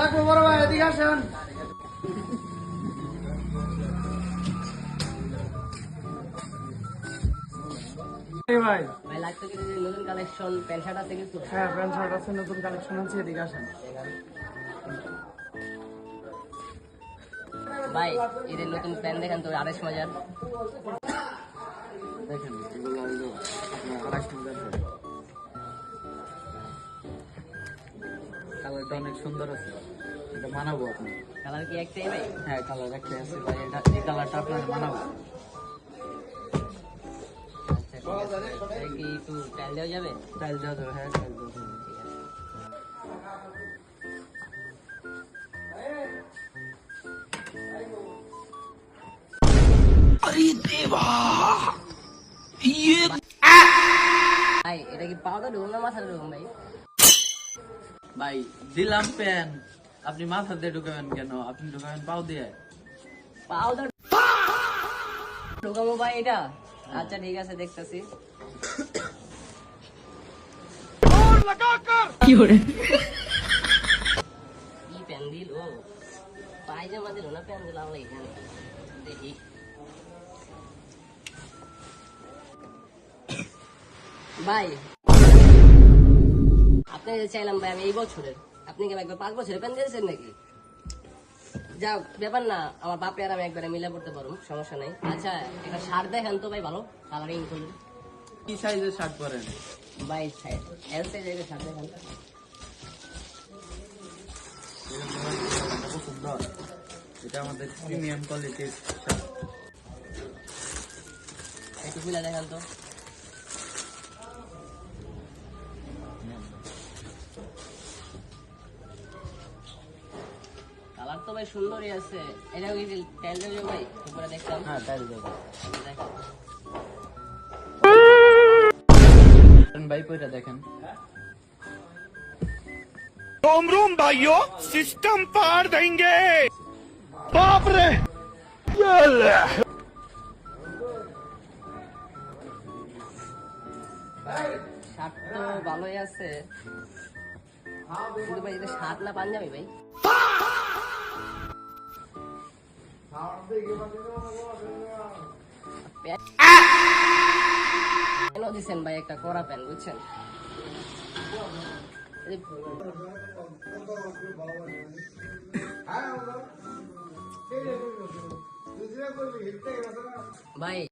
লাগবো বড় ভাই, এদিকে আসেন। ভাই ভাই লাগতো কি যে নতুন কালেকশন প্যান্ট শার্ট আছে কিছু? হ্যাঁ, প্যান্ট শার্ট আছে, নতুন কালেকশন আছে, এদিকে আসেন। ভাই এদের নতুন প্যান্ট দেখেন তো 2,500 দেখেন এগুলো হলো আপনার 2,500 কালারটা অনেক সুন্দর আছে, এটা মানাবো আপনি। কালার কি একটাই ভাই? হ্যাঁ, কালার একটাই আছে ভাই, এটা এই কালারটা আপনার মানাবো। আচ্ছা ঠিক আছে। এটা কি একটু ট্রায়াল দেওয়া যাবে? স্টাইল দেওয়া যাবে, হ্যাঁ স্টাইল দেওয়া যাবে। ঠিক আছে। ভাই এটা কি পাউডার ঢুকুন না মাথাটা ঢুকুন ভাই? ভাই দিলাম প্যান, আপনি মাথা দিয়ে ঢুকাবেন কেন? আপনি ঢুকাবেন পাও দিয়ে। পাউডার ঢুকাবো ভাই এটা? আচ্ছা ঠিক আছে, দেখতেছি। কি প্যান দিল? পায়জামা দিল না প্যান দিল? আমরা এখানে দেখি। ভাই আপনি যে চাইলাম ভাই আমি এই বছরের, আপনি কি একবার 5 বছরের প্যান দিয়েছেন নাকি? যাও ব্যাপার না, আমার বাপে আর আমি একবারে মিলে পড়তে পারবো, সমস্যা নাই। আচ্ছা একটা শার্ট দেখেন তো ভাই, ভালো কালারিং করুন। কি সাইজের শার্ট পরেন? ভাই এল সাইজের শার্ট দেখেন। খুব সুন্দর, এটা আমাদের প্রিমিয়াম কোয়ালিটির শার্ট। একটু খুলে দেখেন তো। কালার তো ভাই সুন্দরই আছে। এটা কি টাইল দেবে ভাই? উপরে দেখতাম। হ্যাঁ, টাইল দেবো। ভাই কইটা দেখেন। रोम रोम भाइयों सिस्टम पार देंगे बाप रे। শার্ট তো ভালোই আছে, কিন্তু ভাই এটা শার্ট না পাঞ্জাবি ভাই? কেন দিচ্ছেন ভাই একটা কড়া প্যান্ট, বুঝছেন? ভাই